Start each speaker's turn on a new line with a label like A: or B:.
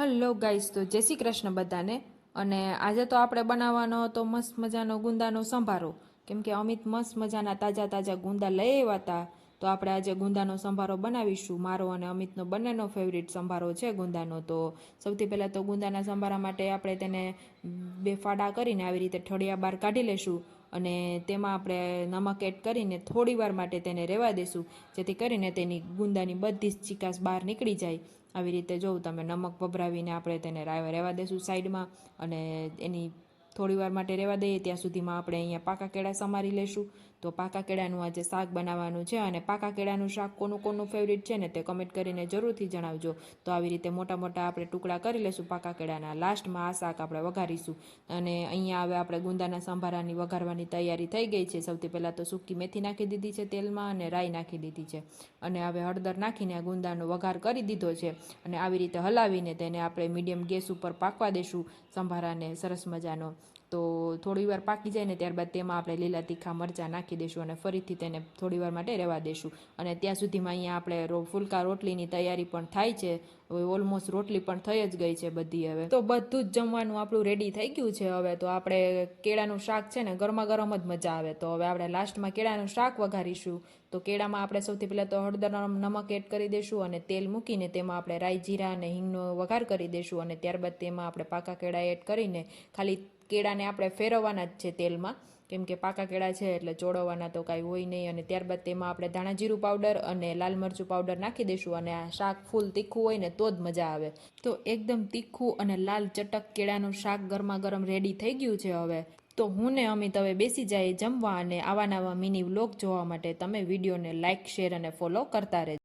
A: Hello guys, તો જય શ્રી કૃષ્ણ બધાને. અને આજે તો આપણે બનાવવાનો હતો મસ્ત મજાનો ગુંદાનો સંભારો. કેમ કે અમિત મસ્ત મજાના તાજા તાજા ગુંદા લઈ આવ્યા હતા. તો આપણે આજે ગુંદાનો સંભારો બનાવીશું. મારો અને અમિતનો બંનેનો ફેવરિટ સંભારો છે ગુંદાનો. તો સૌથી પહેલાં તો ગુંદાના સંભારા માટે આપણે તેને બે ફાડા કરીને આવી રીતે ઠળિયા બહાર કાઢી લેશું. અને તેમાં આપણે નમક એડ કરીને થોડી વાર માટે તેને રહેવા દેશું, જેથી કરીને તેની ગુંદાની બધી જ ચીકાશ બહાર નીકળી જાય. આવી રીતે જોઉં તમે નમક ભભરાવીને આપણે તેને રહેવા દેશું સાઈડમાં. અને એની થોડી વાર માટે રહેવા દઈએ ત્યાં સુધીમાં આપણે અહીંયા પાકા કેળા સમારી લેશું. તો પાકા કેળાનું આજે શાક બનાવવાનું છે. અને પાકા કેળાનું શાક કોનું કોનું ફેવરિટ છે ને તે કમેન્ટ કરીને જરૂરથી જણાવજો. તો આવી રીતે મોટા મોટા આપણે ટુકડા કરી લેશું પાકા કેળાના. લાસ્ટમાં આ શાક આપણે વઘારીશું. અને અહીંયા હવે આપણે ગુંદાના સંભારાની વઘારવાની તૈયારી થઈ ગઈ છે. સૌથી પહેલાં તો સૂકી મેથી નાખી દીધી છે તેલમાં, અને રાઈ નાખી દીધી છે. અને હવે હળદર નાખીને ગુંદાનો વઘાર કરી દીધો છે. અને આવી રીતે હલાવીને તેને આપણે મીડિયમ ગેસ ઉપર પાકવા દેશું સંભારાને સરસ મજાનો. તો થોડી વાર પાકી જાય ને ત્યારબાદ તેમાં આપણે લીલા તીખા મરચાં નાખી દઈશું અને ફરીથી તેને થોડી વાર માટે રહેવા દઈશું. અને ત્યાં સુધીમાં અહીંયા આપણે ફુલકા રોટલીની તૈયારી પણ થાય છે. હવે ઓલમોસ્ટ રોટલી પણ થઈ જ ગઈ છે બધી. હવે તો બધું જ જમવાનું આપણું રેડી થઈ ગયું છે. હવે તો આપણે કેળાનું શાક છે ને ગરમા ગરમ જ મજા આવે. તો હવે આપણે લાસ્ટમાં કેળાનું શાક વઘારીશું. તો કેળામાં આપણે સૌથી પહેલાં તો હળદર નમક એડ કરી દઈશું અને તેલ મૂકીને તેમાં આપણે રાઈ જીરા અને હિંગનો વઘાર કરી દઈશું. અને ત્યારબાદ તેમાં આપણે પાકા કેળા એડ કરીને ખાલી કેળાને આપણે ફેરવવાના જ છે તેલમાં, કેમ કે પાકા કેળા છે એટલે ચોળવવાના તો કાંઈ હોય નહીં. અને ત્યારબાદ તેમાં આપણે ધાણા જીરું પાવડર અને લાલ મરચું પાવડર નાખી દઈશું. અને આ શાક ફૂલ તીખું હોય ને તો જ મજા આવે. તો એકદમ તીખું અને લાલ ચટક કેળાનું શાક ગરમા ગરમ રેડી થઈ ગયું છે. હવે તો હું ને અમિત હવે બેસી જાય જમવા. અને આવા નવા મિની વ્લોગ જોવા માટે તમે વિડીયોને લાઇક, શેર અને ફોલો કરતા રહેજો.